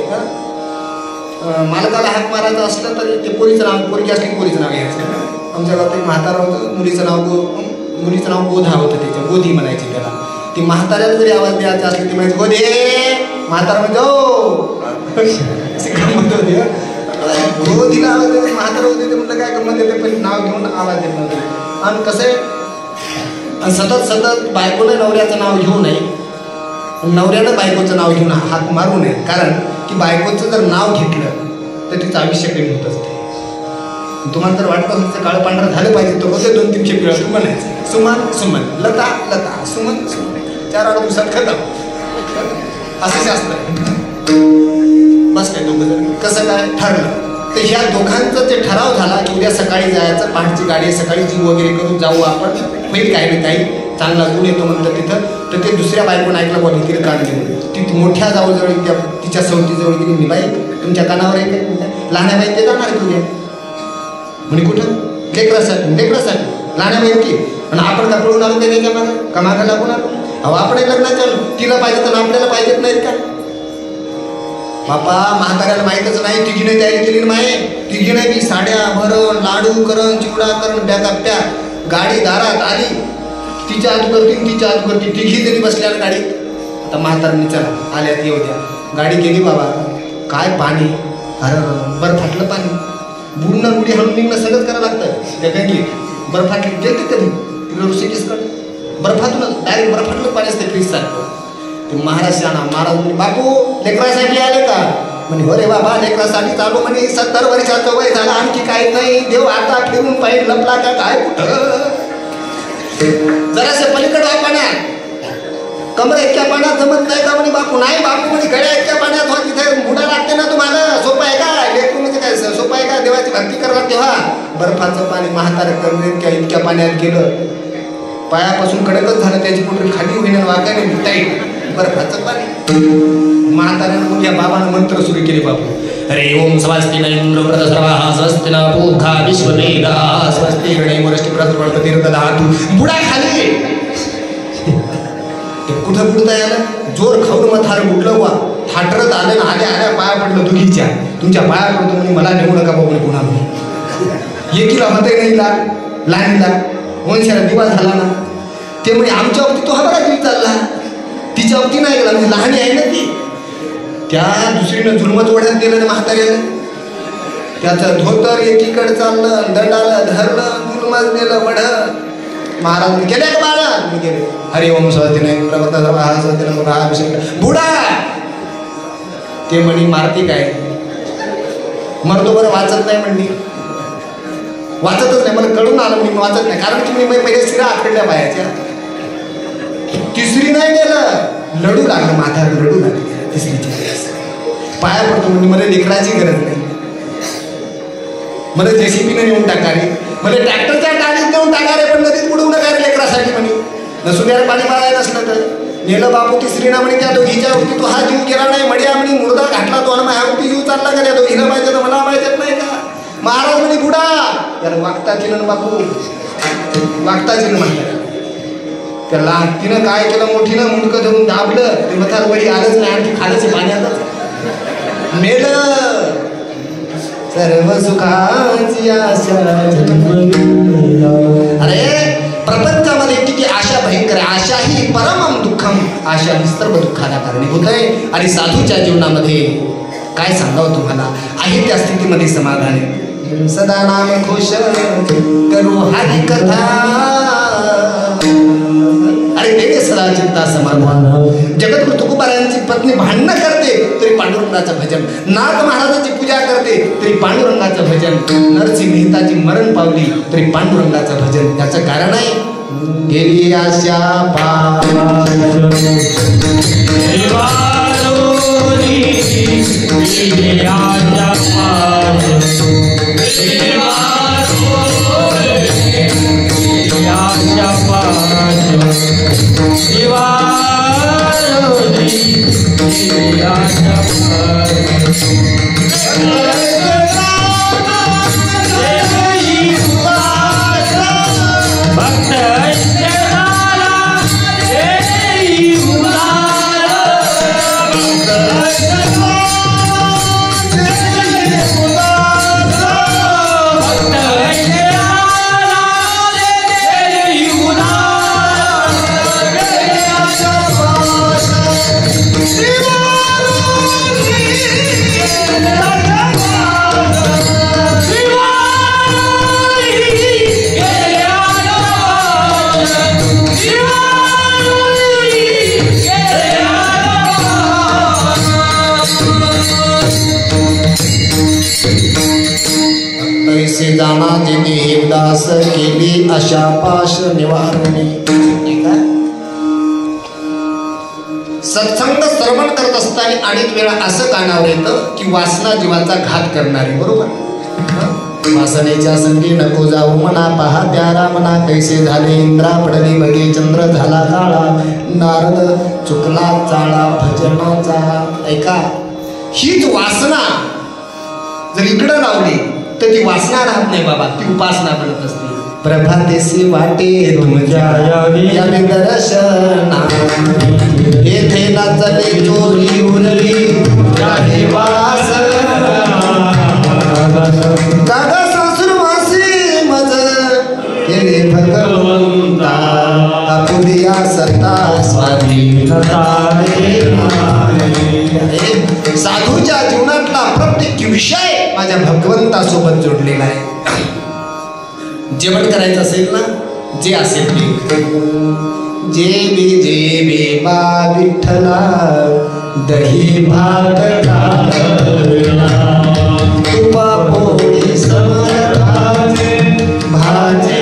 मालकाला हाक मारायचं असलं तर ते पोरीचं नाव पोरगी असली पोरीचं नाव घ्यायचं आमच्या गावात एक म्हातारा होतं मुलीचं नाव गोधा होतं त्याच्या गोधी म्हणायची त्याला ती म्हाताऱ्याला जरी आवाज द्यायचा असली ती म्हणायची गोधे म्हातारा म्हणजे गोधीला आवाज देते म्हातारा होते म्हटलं काय गमत येते पण नाव घेऊन आवाज देत नव्हते आणि कसं आहे सतत बायकोनं नवऱ्याचं नाव घेऊ नये नवऱ्यानं बायकोचं नाव घेऊन हाक मारू नये कारण की बायकोचं जर नाव घेतलं तर तिचं आयुष्य कमी होत असते तुम्हाला जर वाटत असेल तर काळं पांढरं झालं पाहिजे तर होते 2-3 खेप वेळा म्हणायचं सुमन लता सुमन 4-8 दिवसात खतम असं शास्त्र बस काय दोघं जण कसं काय ठरलं तर ह्या दोघांचं ते ठराव झाला की उद्या सकाळी जायचं पहाटची गाडी सकाळी जीव वगैरे करून जाऊ आपण होईल काही ना काही चांगला गुण येतो म्हणतं तिथं तर ते दुसऱ्या बायकोन ऐकलं बघ तिथे काढली ती मोठ्या जाऊजवळ त्या तिच्या सवतीजवळ गेली मी बाई तुमच्या कानावर आहे काय लहान्या बाई ते जाणार आहे तुझ्या म्हणजे कुठं लेकरासाठी लहान्या बाई की आणि आपण का पळून आलो त्याच्या मागे का मागं लागून आलो अहो आपण लग्नाच्या तिला पाहिजे तर आपल्याला पाहिजेत नाहीत का बापा म्हाताऱ्याला माहीतच नाही तिघीने तयारी केली ना माये तिघीने बी साड्या भरण लाडू करण चिवडा करण बॅगा पॅक गाडी दारात आली तिच्या आत करती तिघी जरी बसल्या गाडीत आता म्हाताऱ्यांनी चला आल्यात येऊ द्या गाडी केली बाबा काय पाणी अरे बर्फातलं पाणी बुडणं उडी हळून निघणं सगळंच करावं लागतं त्या गंगी बर्फातली गेलते कधी तिला ऋषिकेशकडे बर्फातूनच डायरेक्ट बर्फातलं पाणी असते फ्रीजसारखं ते महाराज बापू लेकरासाठी आले का म्हणे हो रे बाबा लेकरासाठी चालू म्हणे 70 वर्षाचं वय झालं आणखी काही नाही देव आता फिरून पाहिजे लपला का काय कुठं जरासे पलीकडे आहे पाण्यात कमर इतक्या पाण्यात जमत नाही का म्हणे बापू नाही बापू म्हणे गड्या इतक्या पाण्यात हो तिथे बुडा लागते ना तुम्हाला सोपं आहे का लेकरू म्हणजे काय सोपं आहे का देवाची भक्ती करायला लागते हा बर्फाचं पाणी म्हातारे करून इतक्या पाण्यात गेलं पायापासून कडकच झालं त्याची पोटरी खाली होईन वाकाने टाईट बर्फाचं पाणी म्हाताऱ्यानं या बाबानं मंत्र सुरू केले बापू हरे ओम स्वस्ति न इंद्र वृद्धस्रवाः स्वस्ति न पूर्वा विश्ववेदाः स्वस्ति गणेशमुरष्टि बृहस्पतिर्दधातु बुडा खाली ते कुठं बुडता आलं जोर खाऊन मथार बुडलं वा थाटरत आलं ना आल्या पाया पडलं दुखीच्या तुमच्या पाया पडतो म्हणे मला नेऊ नका बाबा पुन्हा एकीला म्हणते नाही लहानीला वंशाला दिवा झाला ना ते म्हणजे आमच्या बाबतीत तो हा बरा दिवस चालला तिच्या बाबती नाही गेला म्हणजे लहानी आहे ना ती त्या दुसरीनं जुलमत ओढ्यात गेलं ना म्हाताऱ्यानं त्याचं धोतर एकीकडे चाललं दंडाला धरलं जुलमत गेलं वढत महाराज गेले का महाराज मी गेले हरि ओम स्वस्ति न बुडा ते म्हणी मारती काय मरतो बरं वाचत नाही म्हणली, वाचतच नाही. मला कळून आलं मी वाचत नाही, कारण की मी पहिले शिरा आखडल्या बायाच्या. तिसरी नाही गेलं, लढू लागलं माथा, रडू लागली तिसरीच्या वेळेस. पाया पडतो म्हणजे मला लेकराची गरज नाही, मला जेसीबीने नेऊन टाका रे, मला ट्रॅक्टरच्या गाडीत नेऊन टाका रे, पण नदीत बुडवू नका रे लेकरासाठी म्हणे. नसून यार पाणी मारायला नसलं तर नेलं बापू तिसरीना म्हणे. त्या दोघीच्या वरती तो हा जीव गेला नाही मडिया म्हणे, मुर्दा घातला तो आणि माझ्यावरती जीव चालला का? त्या दोघीला पाहिजे तर मला पाहिजेत नाही का? महाराज म्हणे बुडा यार वागताची ना बापू, वागताची ना म्हणतात. त्याला तिनं काय केलं, मोठीनं मुंडकं देऊन दाबलं, ते मथार वरी आलंच नाही, आणखी खालच पाण्यातच मेलं. सर्व सुखाची आशा. अरे प्रपंचामध्ये किती आशा भयंकर आहे. आशा ही परमम दुःखम, आशा ही सर्व दुःखाला कारणीभूत आहे. आणि साधूच्या जीवनामध्ये काय सांगावं तुम्हाला, आहे त्या स्थितीमध्ये समाधान आहे. सदा नाम खुश करू हरी कथा, अरे देवे सदा चिंता समाधान. जगद्गुरु तुकोबारायांची पत्नी भांडणं करते तरी पांडुरंगाचं भजन, नाथ महाराजांची पूजा करते तरी पांडुरंगाचं भजन, नरसिंह मेहताची मरण पावली तरी पांडुरंगाचं भजन. त्याचं कारण आहे गेली आशा जाना जेने हेमदास केली अशा पाश निवारणे. सत्संग श्रवण करत असताना अनेक वेळा असं कानावर येतं की वासना जीवाचा घात करणारी. बरोबर, वासनेच्या संगी नको जाऊ मना, पहा त्याला मना कैसे झाले इंद्रा पडली बगे, चंद्र झाला काळा, नारद चुकला चाळा भजनाचा. ऐका, हीच वासना जर इकडं लावली तर ती वासना राहत नाही बाबा, ती उपासना बनत असते. प्रभातेसी वाटे तुमच्या यावे दर्शना, येथे नाचले चोरी उरली राही वासना, कागा सासुरवासी मज केले भगवंता, आपुलिया सत्ता स्वाधीनता. साधूच्या जीवनातला प्रत्येक विषय माझ्या भगवंतासोबत जोडलेला आहे. जेवण करायचं असेल ना, जे असेल ते जे बा विठ्ठला, दही भात तुपा पोळी समर्थाचे, भाजी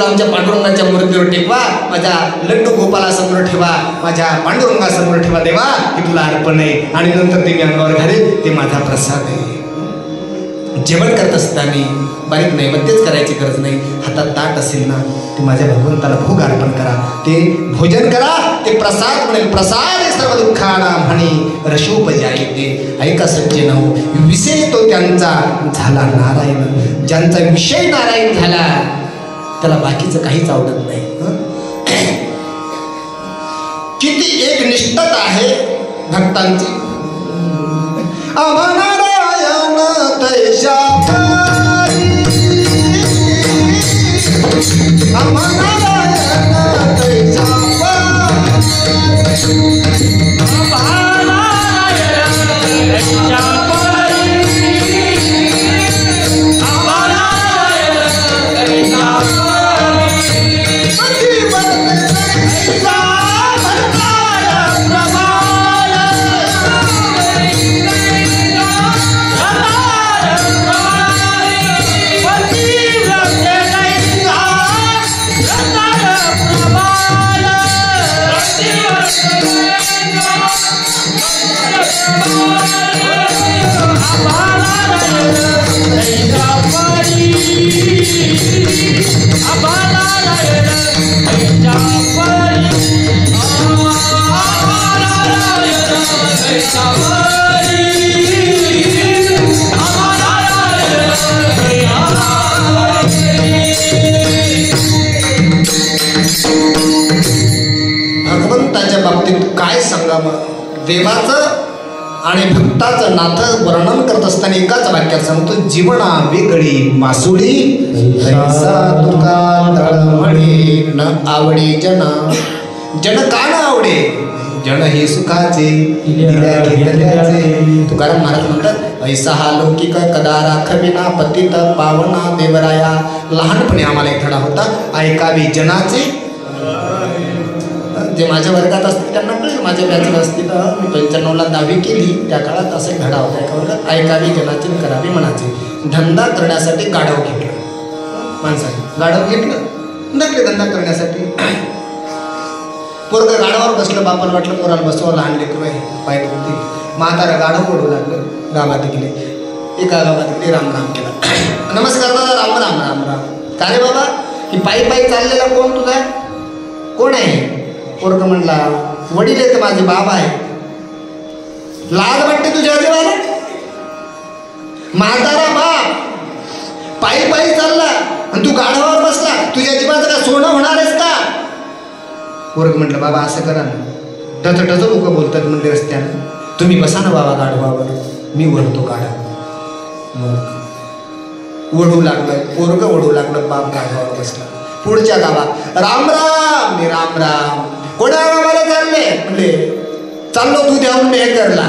आमच्या पांडुरंगाच्या मूर्तीवर टेकवा, माझ्या लड्डू गोपालासमोर ठेवा, माझ्या पांडुरंगासमोर ठेवा देवा, ही तुला अर्पण आहे. आणि नंतर ते मी अंगावर घालेल, ते माझा प्रसाद आहे. जेवण करत असताना बारीक नैवेद्यच करायची गरज नाही. हातात ताट असेल ना, ते माझ्या भगवंताला भोग अर्पण करा, ते भोजन करा, ते प्रसाद म्हणेल. प्रसाद सर्व दुःखाना म्हणे रशोपजायते. ऐका सज्जनो, विषय तो त्यांचा झाला नारायण. ज्यांचा विषय नारायण झाला त्याला बाकीचं काहीच आवडत नाही. किती एक निष्ठता आहे भक्तांची. अमनारायण तैशा अमनारायण तैशा
अमनारायण तैशा
भगवंताच्या बाबतीत काय सांगावं, देवाचं आणि भक्ताचं नातं वर्णन करत असताना एकाच वाक्यात सांगतो, जीवना वेगळी मासुळी ऐसा तुका तळमळी न आवडे जना, जन का न आवडे, जन हे सुखाचे दिल्या घेतल्याचे. तुकाराम महाराज म्हणतात, ऐसा हा लौकिक कदा राखविना पतित पावना देवराया. लहानपणी आम्हाला एक धडा होता, ऐकावी जनाचे. जे माझ्या वर्गात असतील त्यांना कळेल, माझ्या बॅचला असतील. मी 95ला 10वी केली, त्या काळात असा एक धडा होता एका वर्गात, ऐकावी जनाची करावी मनाची. धंदा करण्यासाठी गाढव घेतलं माणसाने, गाढव घेतलं नकले धंदा करण्यासाठी. पोरगं गाढवावर बसलं, बापाला वाटलं पोराला बसवा, लहान लेकरू आहे पाय दुखते. म्हातारा गाढव ओढू लागलं. गावात गेले, एका गावात गेले, राम राम केला. नमस्कार दादा, राम राम राम राम. का रे बाबा, की पायी पायी चाललेला कोण तुझा, कोण आहे? पोरगं म्हणला, वडील आहेत माझे, बाबा आहे. लाज वाटते तुझ्या जीवाला? म्हातारा बाप पायी पायी चालला आणि तू गाढवावर बसला, तुझ्या जीवाचं का सोनं होणार आहेस का? पोरगं म्हटलं, बाबा असं करा ना, टच लोक बोलतात म्हणजे रस्त्यानं, तुम्ही बसा ना बाबा गाढवावर, मी वळतो गाढव. मग ओढू लागलं, पोरगं ओढू लागलं, बाप गाढवावर बसला. पुढच्या गावात, राम राम, मी राम राम. कोणा गावाला चालले? म्हणजे चाललो तू द्यावून मी हे करला.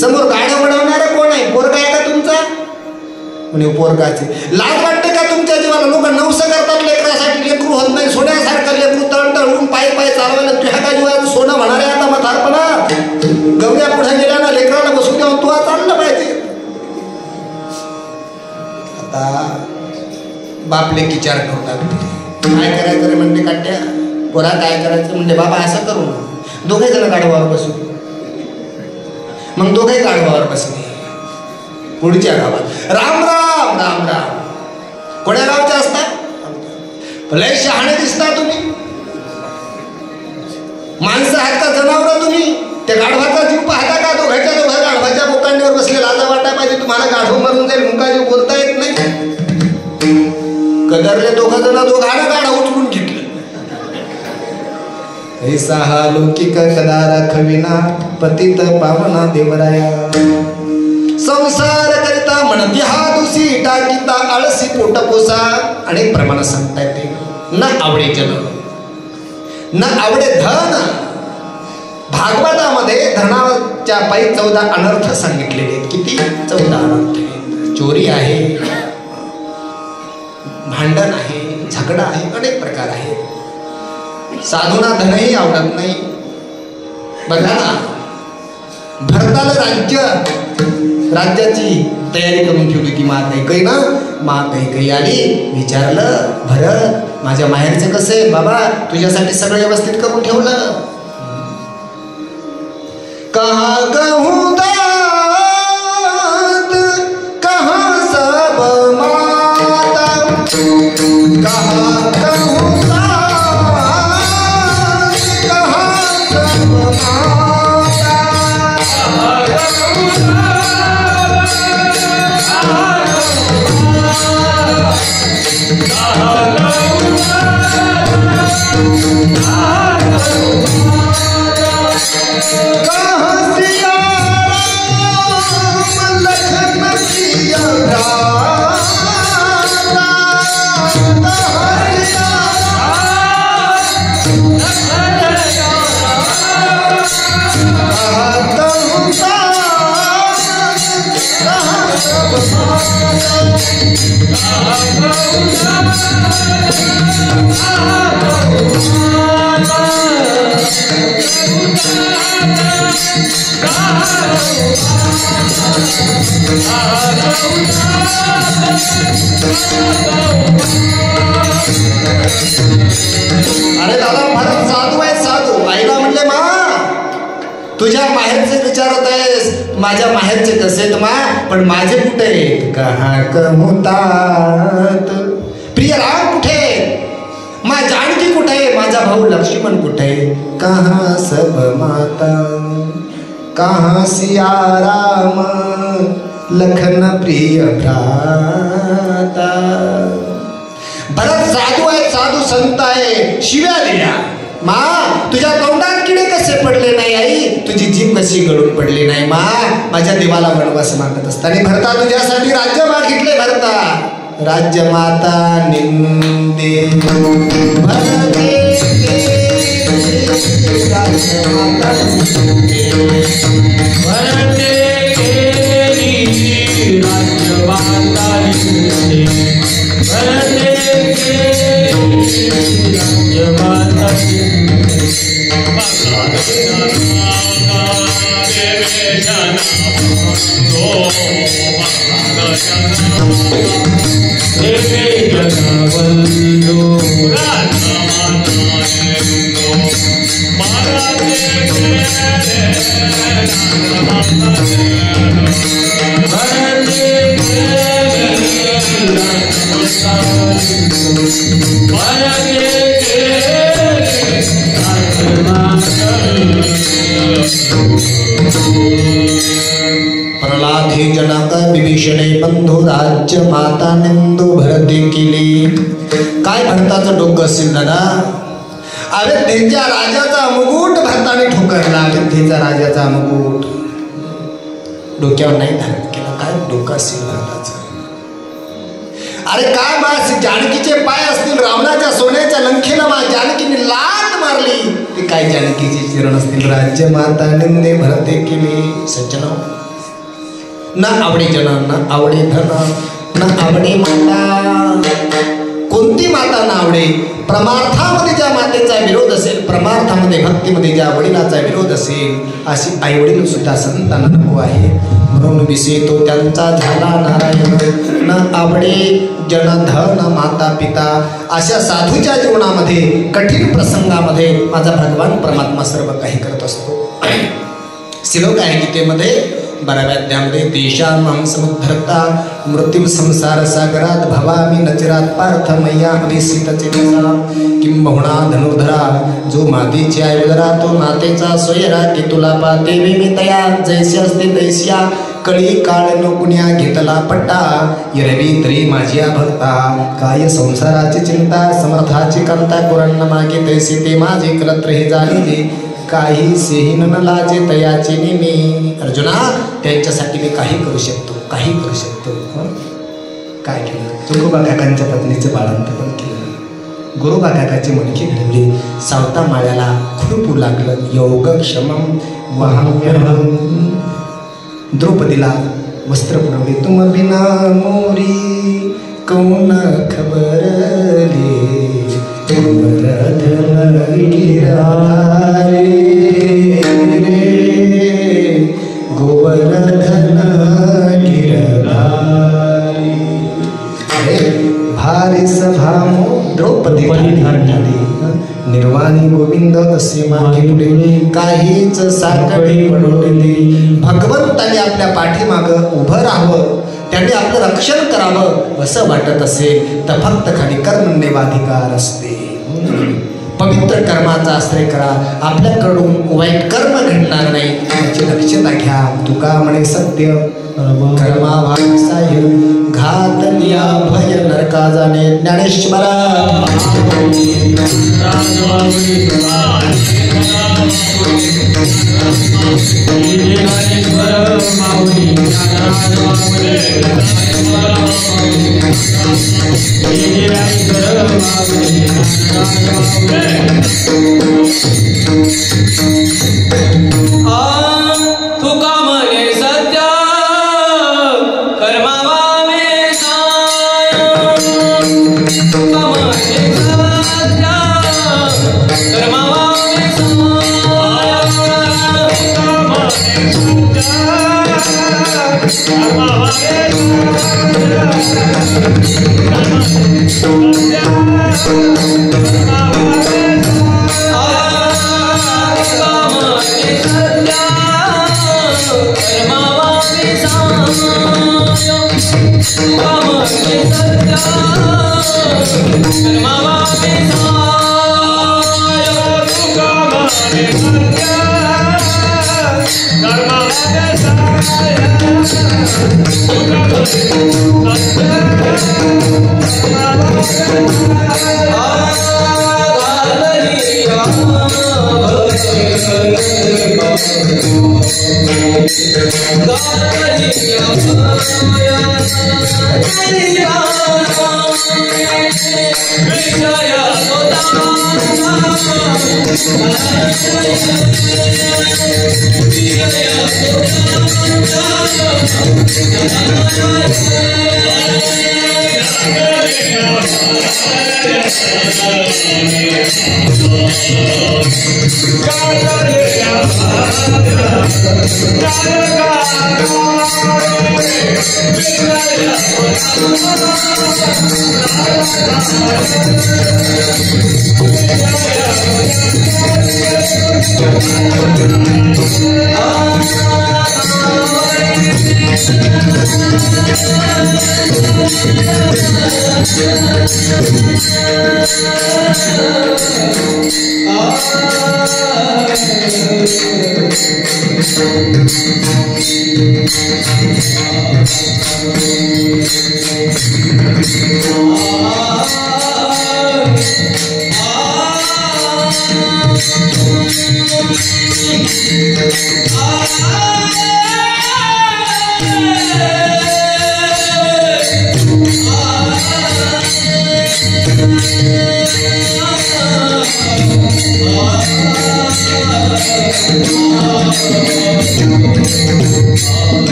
समोर गाड्या वडवणारा कोण आहे? पोरगा आहे का तुमचा? म्हणे पोरगाचे. लाज वाटते का तुमच्या जीवाला? लोक नवस करतात लेकरासाठी, लेकरू होत नाही, सोन्यासारखं लेकरू तळतळून पायी पायी चालवायला तुझ्या का जीवाचं सोनं म्हणणार आहे आता म्हातारपणा? गवऱ्या पुढे गेल्या ना, लेकराला बसून द्यावं, तू चाललं पाहिजे. आता बापले विचार करतात, काय करायचं रे म्हणते काट्या, पोरा काय करायचं म्हणते, बाबा असं करू ना, दोघे जण गाढवावर बसू. मग दोघे गाढवावर बसले. पुढच्या गावात, राम राम राम राम. कोण्या गावच्या असता? लय शहाणे दिसता तुम्ही, माणसं आहात का जनावर तुम्ही? त्या गाढवाचा जीव पाहता का? दोघांच्या गाढवाच्या बोकांडीवर बसले, लाजा वाटा पाहिजे तुम्हाला. गाढव मरून जाईल, मुका जीव बोलता येत नाही. कदरले दोघं जण, दोघांना गाढा उचलून घेतलं. ऐसा हा लौकिक कदा राखविना पतित पावना देवराया. संसार करिता म्हणती हा दुसी टाकीता आळसी पोट पोसा. अनेक प्रमाण सांगता येते. न आवडे जन, न आवडे धन. भागवतामध्ये धनाच्या पायी 14 अनर्थ सांगितलेले. किती? 14 अनर्थ. चोरी आहे, भांडण आहे, झगडा आहे, अनेक प्रकार आहे. साधूना धनही आवडत नाही. बघा ना, भरताला राज्याची तयारी करून ठेवली की कैकई ना, कैकई आली. विचारलं, भरत माझ्या माहेरचं कसं आहे? बाबा तुझ्यासाठी सगळं व्यवस्थित करून ठेवलं. कहा कहूं दाद, कहा सब माता, कहा कहूं दाद, कहा सब माता. अरे दादा भरत साधू आहे, साधू. आईला म्हणले, मा तुझ्या माहेरचे विचारत आहेस, माझ्या माहेरचे कसे मा, पण माझे कुठे आहेत? कहा कहूं तात, प्रिय राम कुठे? मा जानकी कुठे आहे, माझा भाऊ लक्ष्मण कुठे आहे? कहाँ सब माता, कहाँ सिया राम, लखन प्रिय भ्राता. भरत साधू आहे, साधू संत आहे, शिव्या दिल्या. मा तुझ्या तोंडात किडे कसे पडले नाही आई, तुझी जीभ कशी गळून पडली नाही मा, माझ्या देवाला वनवास मागत असताना. भरता तुझ्यासाठी राज्य मागितले. भरता राज्य माता निंदे भरते राज्य माता
भरते केली राज्य माता निंदे भरते केली राज्य माता देवे जगवंदो
प्रल्हाद हे जनक विभीषणे बंधू राज्य माता निंदू भरते केली. काय भरताचं डोकं असेल दादा? अयोध्येच्या राजाचा मुकुट भरताने ठोकरला. अयोध्येचा राजाचा मुकुट डोक्यावर नाही धारण केला. काय डोकं असेल भरताचं? अरे काय मास जानकीचे पाय असतील, रावणाच्या सोन्याच्या लंखेला मा जानकीने लात मारली. ते काय जानकीचे चरण असतील. राज्य माता निंदे भरते केली. सज्जन न आवडे जन, न आवडे धन, न आवडे माता. कोणती माता न आवडे? परमार्थामध्ये ज्या मातेचा विरोध असेल, परमार्थामध्ये भक्तीमध्ये ज्या वडिलाचा विरोध असेल, अशी आई वडील सुद्धा संतांना नको आहे. म्हणून विषयतो त्यांचा झाला नारायण. न आवडे जन धन माता पिता. अशा साधूच्या जीवनामध्ये कठीण प्रसंगामध्ये माझा भगवान परमात्मा सर्व काही करत असतो. श्लोक आहे गीतेमध्ये 12व्या अध्यायामध्ये तेषां समुद्धर्ता मृत्यू संसार सागरात भवामी नचिरात पार्थ मैया अभिसित चेतसा. किंबहुना धनुर्धरा जो मातेची आयुधरा, तो मातेचा सोयरा की तुला पाते मी तया जैसे असते तैस्या. कळी काळ नो कुण्या घेतला पट्टा, यरवी तरी माझ्या भक्ता. काय संसाराची चिंता समर्थाची कांता, कुरांना मागे तैसे ते माझे कलत्र हे जाणीले. काही सेहीन न लाजे तयाचे नेमी. अर्जुना त्यांच्यासाठी मी काही करू शकतो, काही करू शकतो. काय केलं? तुकोबा काकांच्या पत्नीचं बाळंतपण केलं. गुरुबा काकाची मणकी घडवली. सावता माळ्याला खुरपू लागलं. योग क्षमम वहाम्यहम. द्रौपदीला वस्त्र पुरवले. तुम बिना मोरी कौन खबरले, गोवर्धन गिरधारी, गोवर्धन गिरधारी. भारी सभामो द्रौपदी झाली. निर्वाणी गोविंद असे मागे पुढे काहीच साखळी पडवलेली. भगवंताने आपल्या पाठीमागं उभं राहावं, त्याने आपलं रक्षण करावं असं वाटत असेल तर फक्त खाली कर्मण्यवाधिकार असते. पवित्र कर्माचा आश्रय करा. आपल्याकडून वाईट कर्म घडणार नाही याची दक्षता घ्या. तुका म्हणे सत्य कर्माभासाय घातलिया भय नरका जाणे. ज्ञानेश्वरा
तुका म्हणे सत्य कर्माभावे साय. तुका म्हणे सत्य कर्माभावे साय. तुका म्हणे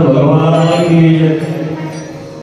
भगवान की जय।